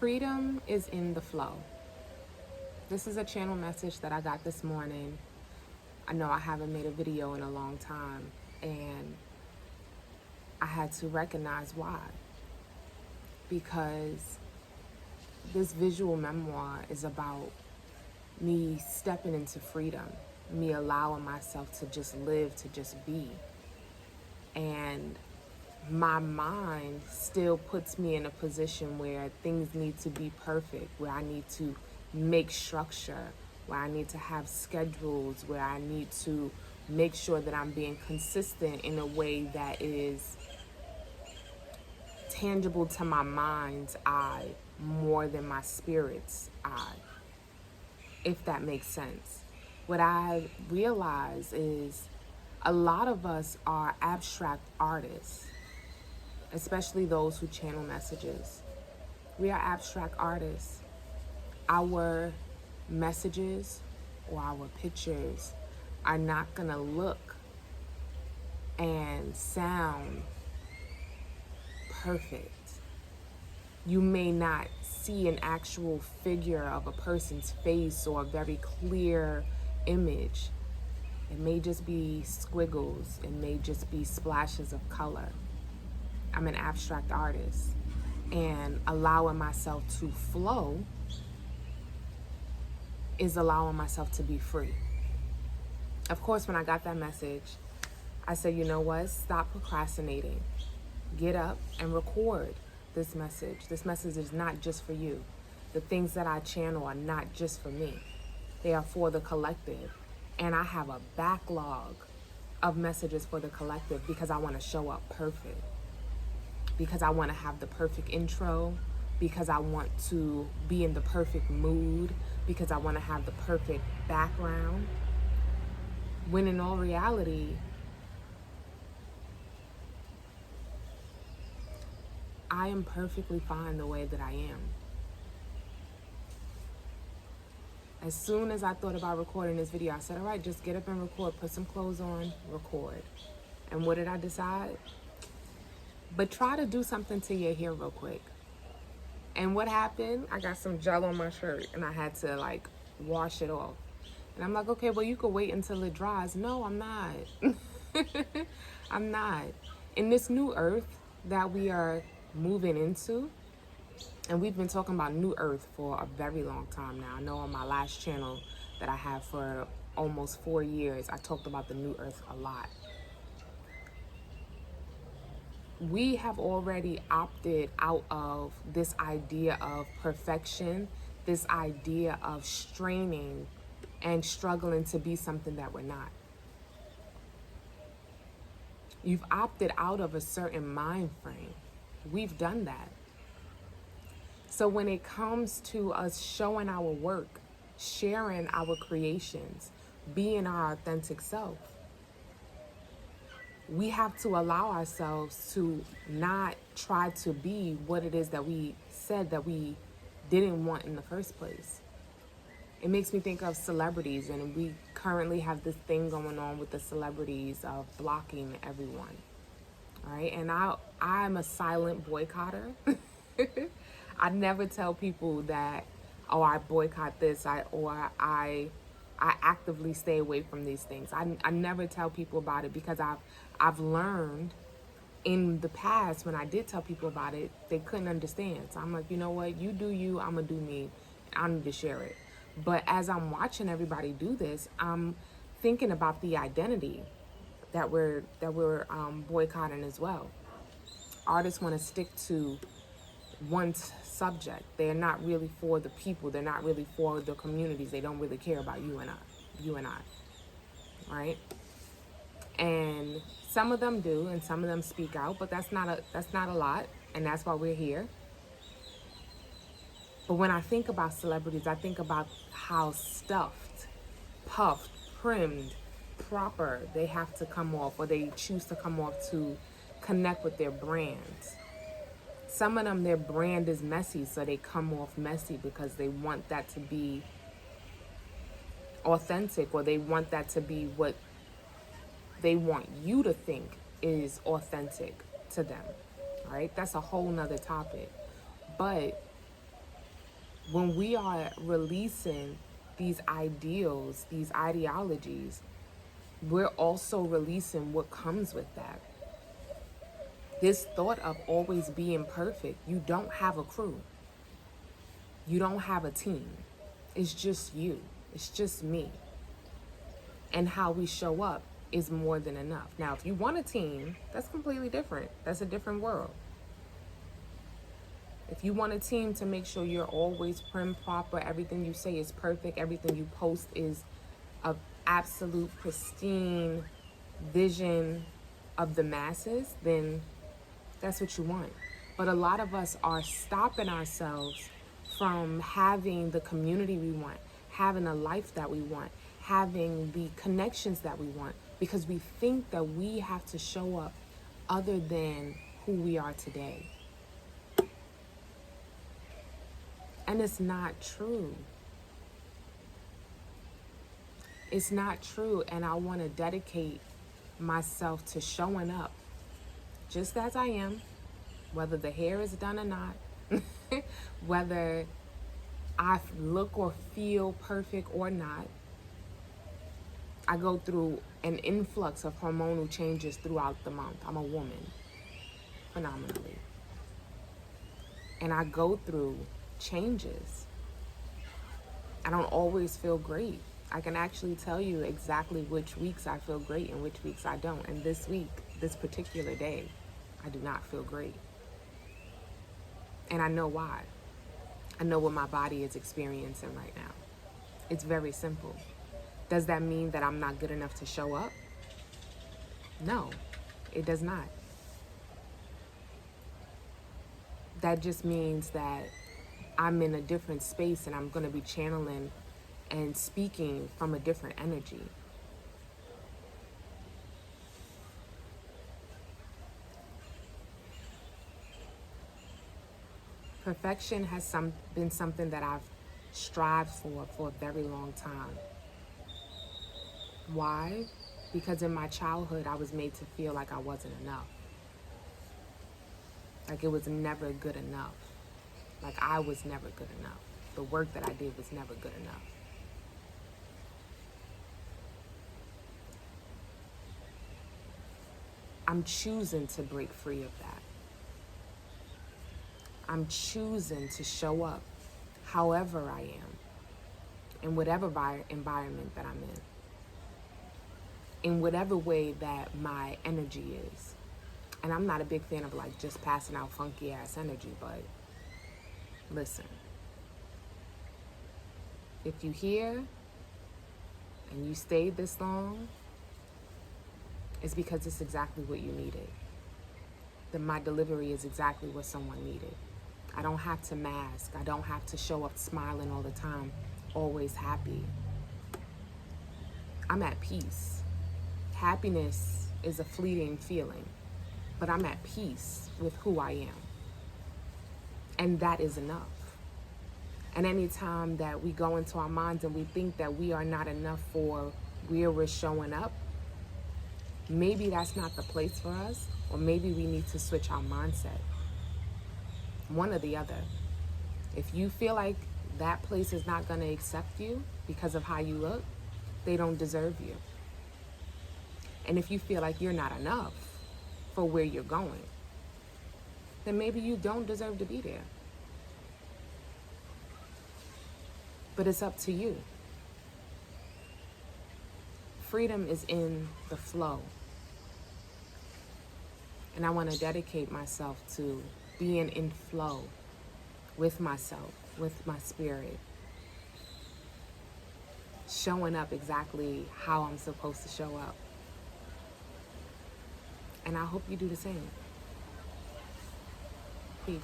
Freedom is in the flow. This is a channel message that I got this morning. I know I haven't made a video in a long time, and I had to recognize why. Because this visual memoir is about me stepping into freedom, me allowing myself to just live, to just be. And my mind still puts me in a position where things need to be perfect, where I need to make structure, where I need to have schedules, where I need to make sure that I'm being consistent in a way that is tangible to my mind's eye more than my spirit's eye, if that makes sense. What I realize is a lot of us are abstract artists, especially those who channel messages. We are abstract artists. Our messages or our pictures are not gonna look and sound perfect. You may not see an actual figure of a person's face or a very clear image. It may just be squiggles. It may just be splashes of color. I'm an abstract artist, and allowing myself to flow is allowing myself to be free. Of course, when I got that message, I said, you know what? Stop procrastinating. Get up and record this message. This message is not just for you. The things that I channel are not just for me. They are for the collective. And I have a backlog of messages for the collective because I want to show up perfect. Because I want to have the perfect intro, because I want to be in the perfect mood, because I want to have the perfect background. When in all reality, I am perfectly fine the way that I am. As soon as I thought about recording this video, I said, all right, just get up and record, put some clothes on, record. And what did I decide? But try to do something to your hair real quick. And what happened? I got some gel on my shirt and I had to like wash it off. And I'm like, okay, well, you could wait until it dries. No, I'm not. I'm not. In this new earth that we are moving into, and we've been talking about new earth for a very long time now. I know on my last channel that I have for almost 4 years, I talked about the new earth a lot. We have already opted out of this idea of perfection, this idea of straining and struggling to be something that we're not. You've opted out of a certain mind frame. We've done that. So when it comes to us showing our work, sharing our creations, being our authentic self, we have to allow ourselves to not try to be what it is that we said that we didn't want in the first place. It makes me think of celebrities, and we currently have this thing going on with the celebrities of blocking everyone, right? And I'm a silent boycotter. I never tell people that, oh, I boycott this, I actively stay away from these things. I never tell people about it because I've learned in the past when I did tell people about it, they couldn't understand. So I'm like, you know what? You do you, I'm gonna do me. I need to share it. But as I'm watching everybody do this, I'm thinking about the identity that we're boycotting as well. Artists want to stick to one subject. They're not really for the people. They're not really for the communities. They don't really care about you and I, right? And some of them do, and some of them speak out, but that's not a lot, and that's why we're here. But when I think about celebrities, I think about how stuffed, puffed, primmed, proper they have to come off, or they choose to come off to connect with their brands. Some of them, their brand is messy, so they come off messy because they want that to be authentic, or they want that to be what they want you to think is authentic to them, right? That's a whole nother topic. But When we are releasing these ideals, these ideologies, we're also releasing what comes with that. This thought of always being perfect, you don't have a crew. You don't have a team. It's just you. It's just me. And how we show up is more than enough. Now, if you want a team, that's completely different. That's a different world. If you want a team to make sure you're always prim, proper, everything you say is perfect, everything you post is an absolute pristine vision of the masses, then that's what you want. But a lot of us are stopping ourselves from having the community we want, having a life that we want, having the connections that we want, because we think that we have to show up other than who we are today. And it's not true. It's not true. And I want to dedicate myself to showing up just as I am, whether the hair is done or not, whether I look or feel perfect or not. I go through an influx of hormonal changes throughout the month. I'm a woman, phenomenally. And I go through changes. I don't always feel great. I can actually tell you exactly which weeks I feel great and which weeks I don't. And this week, this particular day, I do not feel great. And I know why. I know what my body is experiencing right now. It's very simple. Does that mean that I'm not good enough to show up? No, it does not. That just means that I'm in a different space and I'm going to be channeling and speaking from a different energy. Perfection has been something that I've strived for a very long time. Why? Because in my childhood, I was made to feel like I wasn't enough. Like it was never good enough. Like I was never good enough. The work that I did was never good enough. I'm choosing to break free of that. I'm choosing to show up however I am, in whatever environment that I'm in whatever way that my energy is. And I'm not a big fan of like just passing out funky ass energy, but listen, if you here and you stayed this long, it's because it's exactly what you needed. That my delivery is exactly what someone needed. I don't have to mask. I don't have to show up smiling all the time, always happy. I'm at peace. Happiness is a fleeting feeling, but I'm at peace with who I am. And that is enough. And anytime that we go into our minds and we think that we are not enough for where we're showing up, maybe that's not the place for us, or maybe we need to switch our mindset. One or the other. If you feel like that place is not going to accept you because of how you look, they don't deserve you. And if you feel like you're not enough for where you're going, then maybe you don't deserve to be there. But it's up to you. Freedom is in the flow. And I want to dedicate myself to being in flow with myself, with my spirit. Showing up exactly how I'm supposed to show up. And I hope you do the same. Peace.